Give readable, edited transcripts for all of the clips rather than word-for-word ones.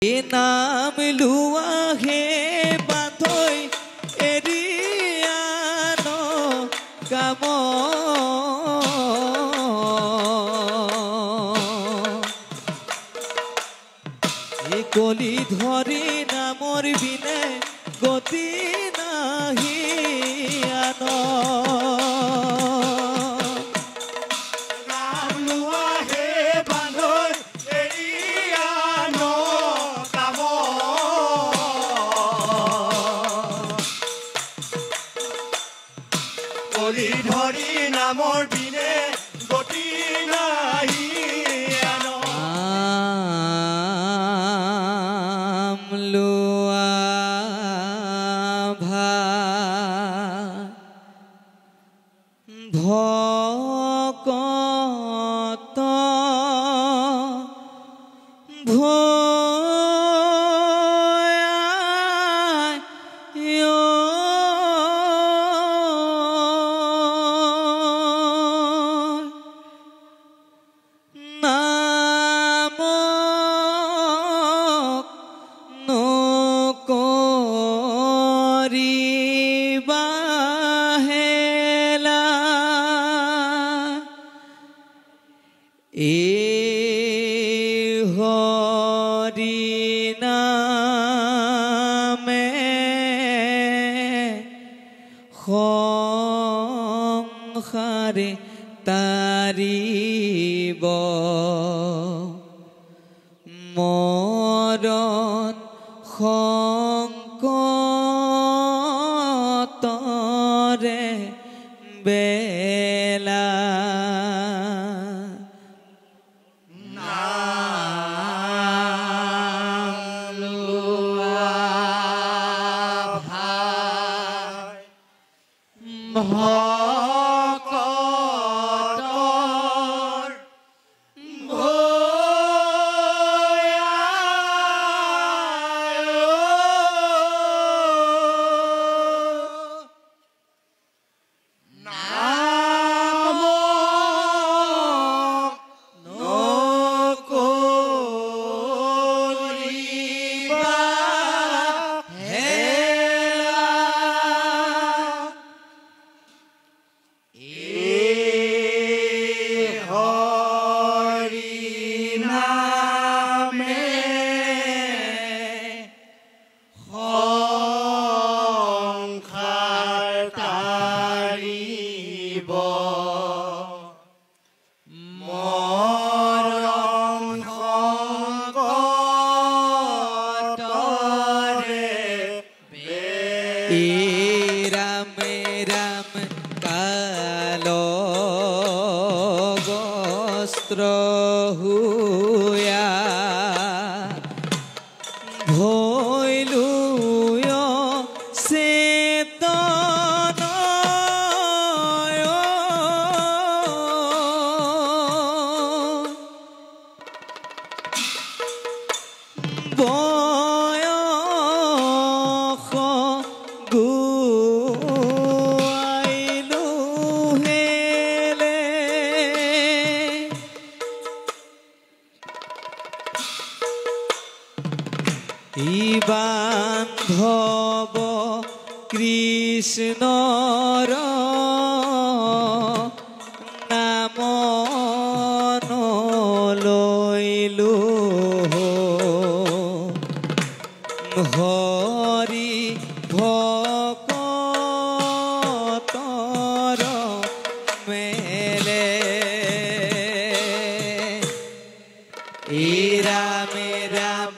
এ নাম লুয়া হে বাঁধই এৰিয়ানো কাম এ কলি ধৰি নামৰ বিনে গতি নাহি আনো ধৰি নামৰ বিনে গতি নাহি আনো নাম লোৱা ভকত সংসারে তারিব মরণ সংকটরে বেলা রাম রাম কালো বস্ত্র হুয়া ভইলু চেতন বান্ধব কৃষ্ণর নাম লইলু হরি ভকতর মেলে রাম রাম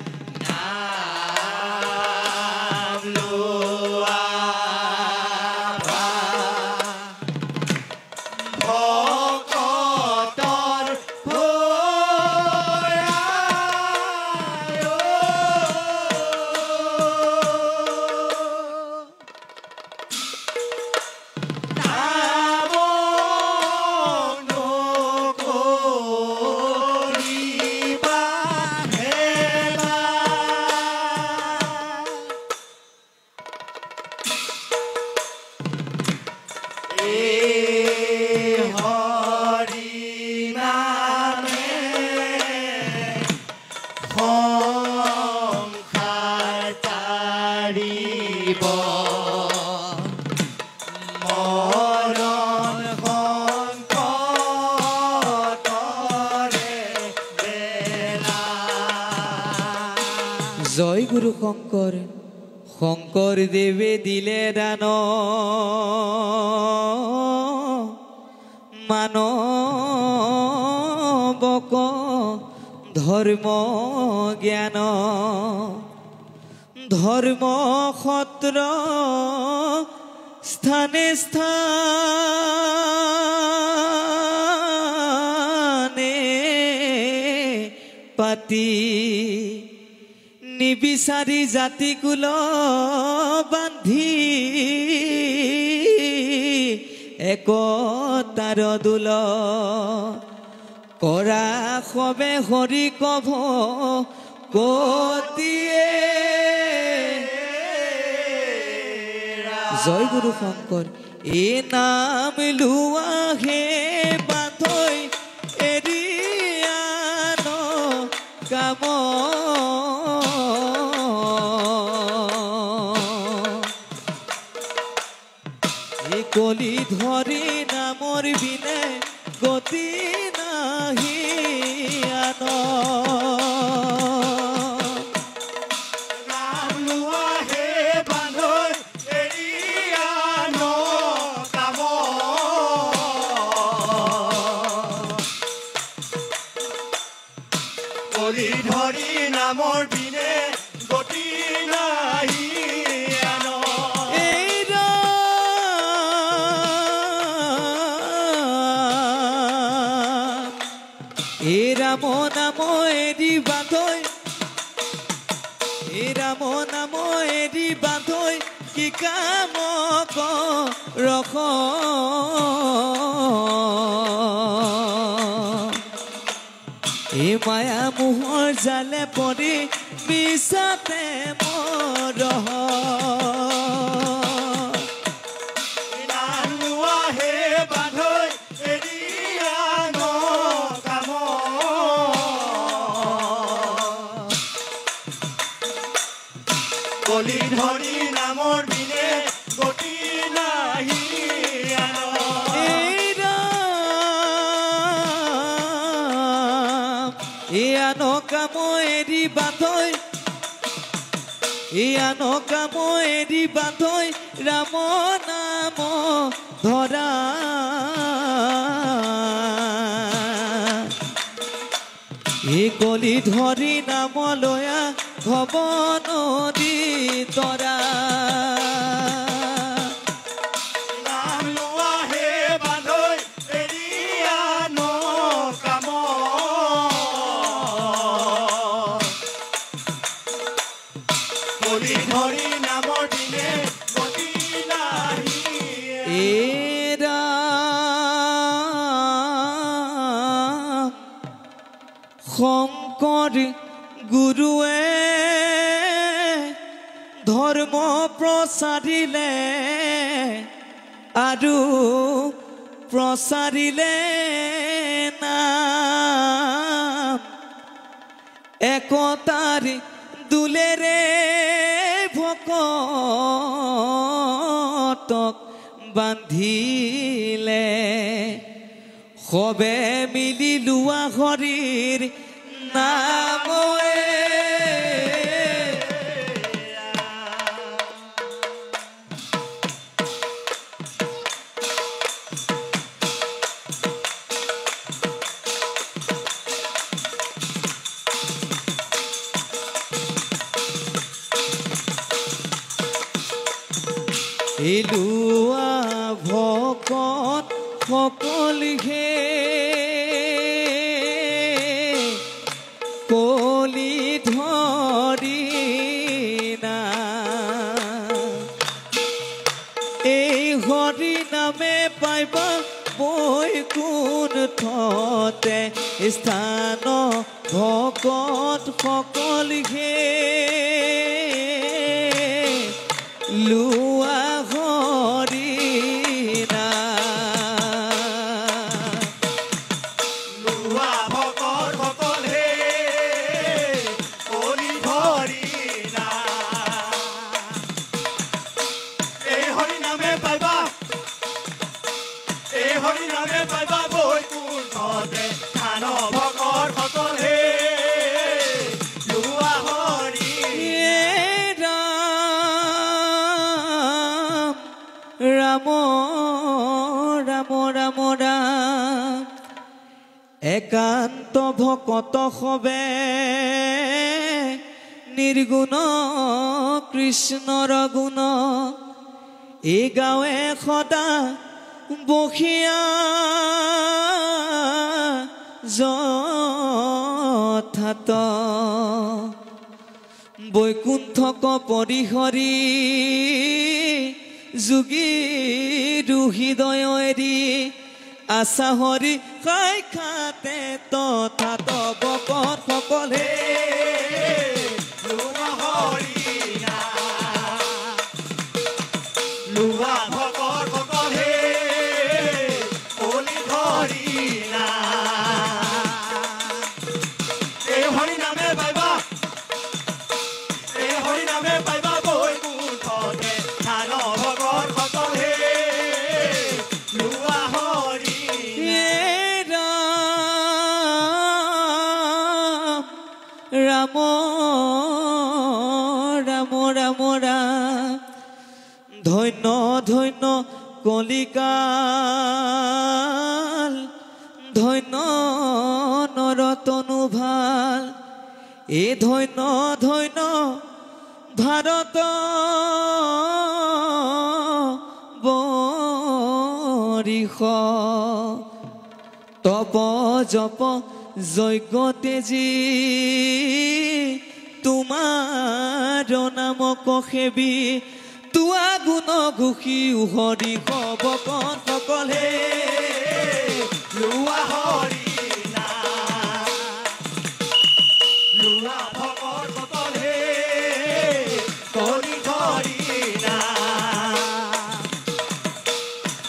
দিব মৰণ সংকটৰে বেলা। জয় গুৰু শঙ্কৰ শঙ্কৰ দেৱে দিলে দান মানৱক ধৰ্ম জ্ঞান ধৰ্ম সত্ৰ স্থানে স্থানে পাতি নিবিচাৰি জাতি কুল বান্ধি একতাৰ দোল কৰা সবে হৰি কভ কতিয়ে। জয় গুৰু শঙ্কৰ এ নাম লোৱাহে বান্ধৈ এৰি আন কাম কলি ধৰি নামৰ বিনে গতি নাহি আন। নাম লোৱাহে বান্ধৈ এৰি আন কাম। কলি ধৰি নামৰ বিনে গতি নাহি আন। এ ৰাম নাম এৰি বান্ধৈ এ ৰাম নাম এৰি বান্ধৈ কি কাম ৰখ এ মায়া মোহৰ জালে পৰি মিছাতে মৰহ। নাম লোৱাহে বান্ধৈ এৰি আন কাম। কলি ধৰি নামৰ বিনে গতি নাহি আন। আন কাম এৰি বান্ধৈ আন কাম এৰি বান্ধৈ ৰাম নাম ধৰা এই কলি ধৰি নাম লয়া ভৱ নদী তৰা। নাম লোৱাহে বান্ধৈ এৰি আন কাম। কলি ধৰি নামৰ দিনে গতি নাহি। এ ৰাম শঙ্কৰ গুৰুৱে ধৰ্ম প্ৰচাৰিলে আৰু প্ৰচাৰিলে নাম একতাৰ দুলেৰে ভকতক বান্ধিলে সবে মিলি লোৱা হৰিৰ নামে। লোৱা ভকত সকলহে কলি ধৰি না এই হৰি নামে পাইবা বৈকুণ্ঠতে স্থান ভকত সকলহে লোৱা হৰি লোৱা ভকত সকলহে কলি ধৰি না। ৰাম ৰাম ৰাম ৰাম একান্ত ভকত হবে নিৰ্গুণ কৃষ্ণৰ গুণ এই গাঁৱে সদা বসিয়া যথাত বৈকুণ্ঠক পৰিহৰি যোগী হৃদয় এৰি আশা হৰি খাতে তথাত ভকত সকলে লুৱা ভকত সকলে কলি ধৰি না এই হৰি নামে পাইবা বৈকুণ্ঠতে ধান ভকত সকলে লুৱা হৰি ৰাম ৰাম ৰাম ৰাম ধন্য ধন্য কলিকাল ধন্য নৰতনু ভাল এ ধন্য ধন্য ভাৰত বৰিষ তপ জপ যজ্ঞ তেজী তোমাৰ নামক সেবী তোৱা গুণ ঘোষি হৰি ভকত সকলে লুৱা হৰি লুৱা ভকত সকলে কলি ধৰি না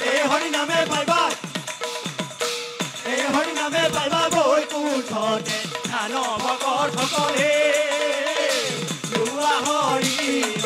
এই হৰি নামে পাইবা বৈকুণ্ঠতে ধান ভকত সকলে লুৱা হৰি